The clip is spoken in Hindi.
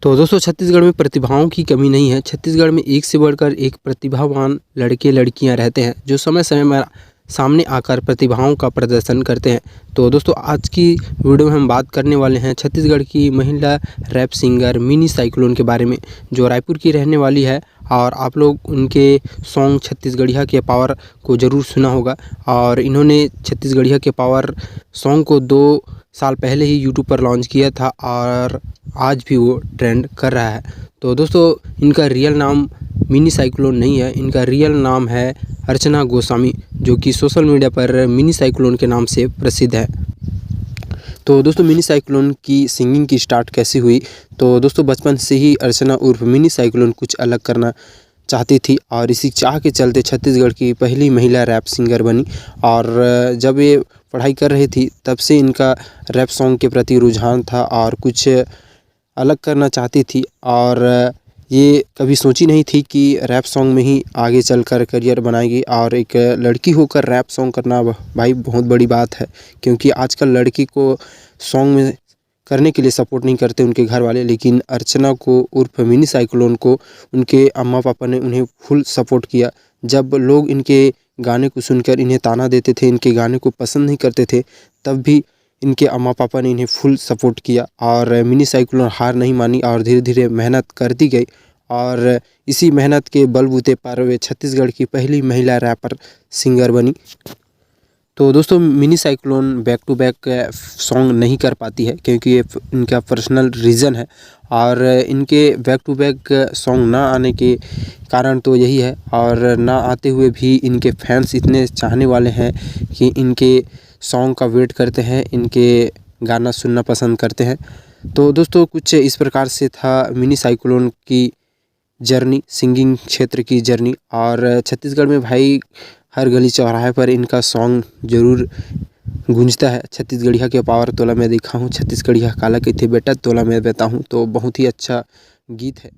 तो दोस्तों छत्तीसगढ़ में प्रतिभाओं की कमी नहीं है। छत्तीसगढ़ में एक से बढ़कर एक प्रतिभावान लड़के लड़कियां रहते हैं जो समय समय में सामने आकर प्रतिभाओं का प्रदर्शन करते हैं। तो दोस्तों आज की वीडियो में हम बात करने वाले हैं छत्तीसगढ़ की महिला रैप सिंगर मिनी साइक्लोन के बारे में, जो रायपुर की रहने वाली है। और आप लोग उनके सॉन्ग छत्तीसगढ़िया के पावर को ज़रूर सुना होगा। और इन्होंने छत्तीसगढ़िया के पावर सॉन्ग को 2 साल पहले ही यूट्यूब पर लॉन्च किया था और आज भी वो ट्रेंड कर रहा है। तो दोस्तों इनका रियल नाम मिनी साइक्लोन नहीं है, इनका रियल नाम है अर्चना गोस्वामी, जो कि सोशल मीडिया पर मिनी साइक्लोन के नाम से प्रसिद्ध है। तो दोस्तों मिनी साइक्लोन की सिंगिंग की स्टार्ट कैसी हुई? तो दोस्तों बचपन से ही अर्चना उर्फ मिनी साइक्लोन कुछ अलग करना चाहती थी और इसी चाह के चलते छत्तीसगढ़ की पहली महिला रैप सिंगर बनी। और जब ये पढ़ाई कर रही थी तब से इनका रैप सॉन्ग के प्रति रुझान था और कुछ अलग करना चाहती थी। और ये कभी सोची नहीं थी कि रैप सॉन्ग में ही आगे चलकर करियर बनाएगी। और एक लड़की होकर रैप सॉन्ग करना भाई बहुत बड़ी बात है, क्योंकि आजकल लड़की को सॉन्ग में करने के लिए सपोर्ट नहीं करते उनके घर वाले, लेकिन अर्चना को उर्फ मिनी साइक्लोन को उनके अम्मा पापा ने उन्हें फुल सपोर्ट किया। जब लोग इनके गाने को सुनकर इन्हें ताना देते थे, इनके गाने को पसंद नहीं करते थे, तब भी इनके अम्मा पापा ने इन्हें फुल सपोर्ट किया। और मिनी साइक्लोन हार नहीं मानी और धीरे धीरे मेहनत करती गई और इसी मेहनत के बलबूते पर वे छत्तीसगढ़ की पहली महिला रैपर सिंगर बनी। तो दोस्तों mini cyclone back to back song नहीं कर पाती है क्योंकि ये इनका पर्सनल रीज़न है। और इनके बैक टू बैक सॉन्ग ना आने के कारण तो यही है, और ना आते हुए भी इनके फैंस इतने चाहने वाले हैं कि इनके सॉन्ग का वेट करते हैं, इनके गाना सुनना पसंद करते हैं। तो दोस्तों कुछ इस प्रकार से था मिनी साइक्लोन की जर्नी, सिंगिंग क्षेत्र की जर्नी। और छत्तीसगढ़ में भाई हर गली चौराहे पर इनका सॉन्ग ज़रूर गूंजता है। छत्तीसगढ़िया के पावर तोला मैं देखा हूँ, छत्तीसगढ़िया काला कहथे बेटा तोला मैं बेता हूँ। तो बहुत ही अच्छा गीत है।